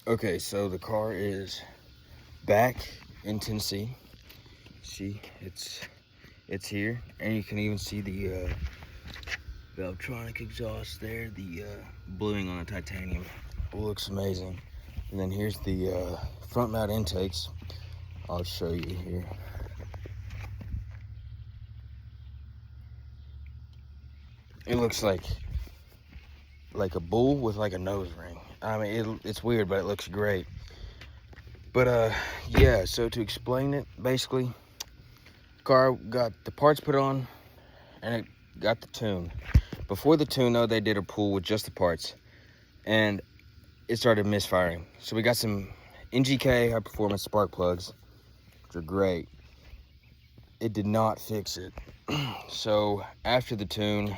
Okay, so the car is back in Tennessee. See, it's here, and you can even see the Valvetronic exhaust there, the bluing on the titanium. Looks amazing. And then here's the front mount intakes. I'll show you here. It looks like a bull with like a nose ring. I mean, it's weird, but it looks great. But yeah, so to explain it, basically, car got the parts put on, and it got the tune. Before the tune, though, they did a pull with just the parts, and it started misfiring. So we got some NGK high performance spark plugs, which are great. It did not fix it. So after the tune,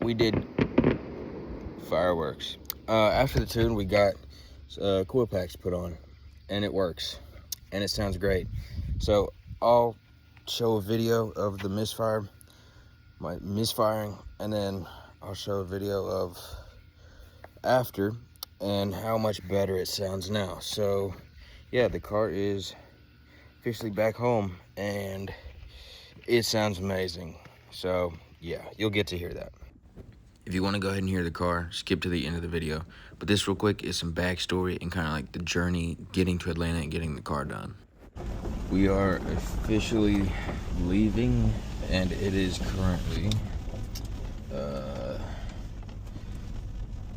we did fireworks. After the tune, we got coil packs put on, and it works, and it sounds great. So I'll show a video of the misfiring, and then I'll show a video of after and how much better it sounds now. So yeah, the car is officially back home, and it sounds amazing. So yeah, you'll get to hear that. If you want to go ahead and hear the car, skip to the end of the video. But this real quick is some backstory and kind of like the journey getting to Atlanta and getting the car done. We are officially leaving, and it is currently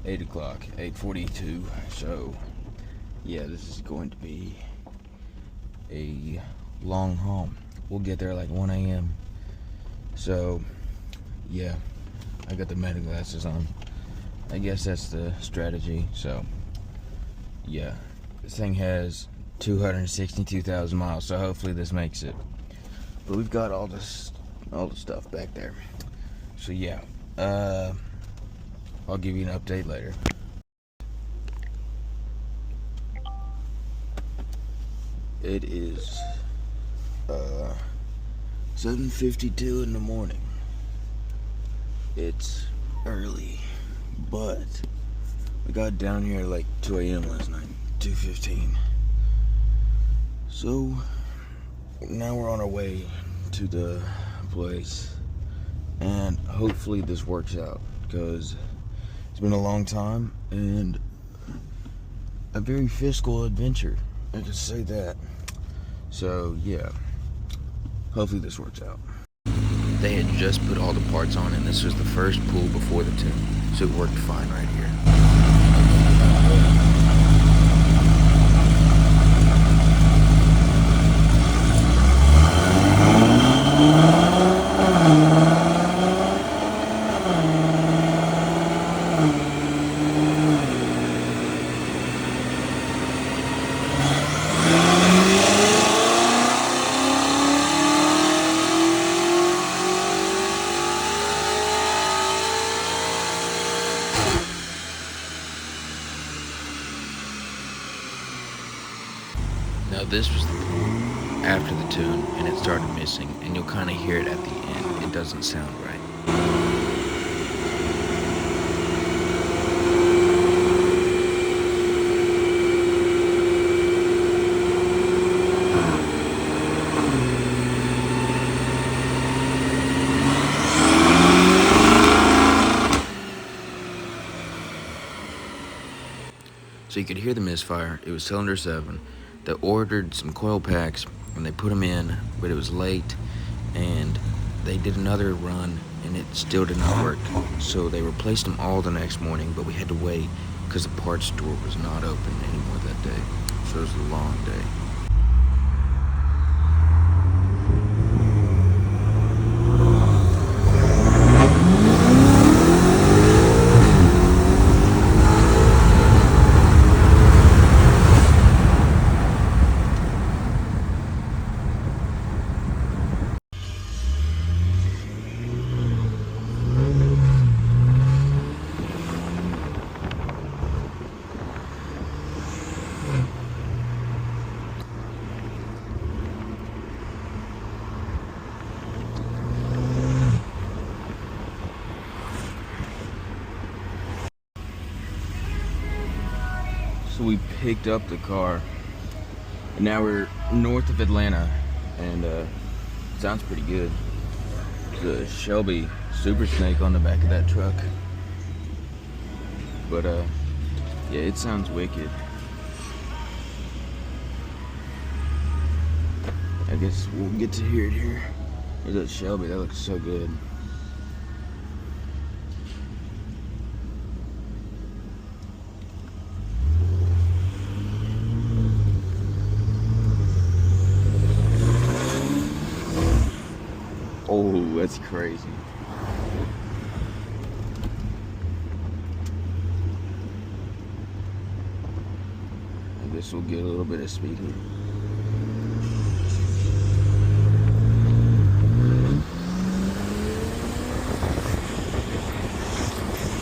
8 o'clock, 8:42. So yeah, this is going to be a long haul. We'll get there like 1 a.m. So yeah, I got the meta glasses on. I guess that's the strategy. So yeah, this thing has 262,000 miles, so hopefully this makes it. But we've got all the stuff back there. So yeah, I'll give you an update later. It is 7:52 in the morning. It's early, but we got down here like 2 a.m. last night, 2:15. So now we're on our way to the place, and hopefully this works out, because it's been a long time and a very fiscal adventure, I can say that. So yeah, hopefully this works out. They had just put all the parts on, and this was the first pull before the tune, so it worked fine right here. Now this was the pull after the tune, and it started missing, and you'll kind of hear it at the end. It doesn't sound right. So you could hear the misfire. It was cylinder 7. They ordered some coil packs, and they put them in, but it was late, and they did another run, and it still did not work. So they replaced them all the next morning, but we had to wait because the parts store was not open anymore that day. So it was a long day. So we picked up the car, and now we're north of Atlanta, and sounds pretty good. There's a Shelby Super Snake on the back of that truck. But yeah, it sounds wicked. I guess we'll get to hear it here. There's that Shelby, that looks so good. Oh, that's crazy. I guess we'll get a little bit of speaking.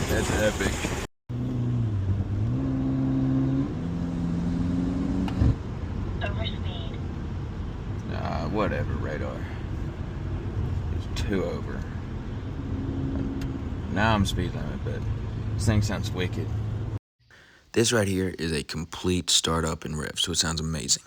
That's epic. Overspeed. Whatever, radar. It's 2 over. Now I'm speed limit, but this thing sounds wicked. This right here is a complete startup and rev, so it sounds amazing.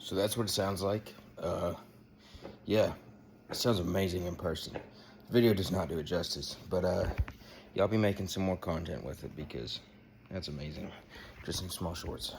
So that's what it sounds like. Yeah, it sounds amazing in person. The video does not do it justice, but y'all be making some more content with it because that's amazing. Just some small shorts.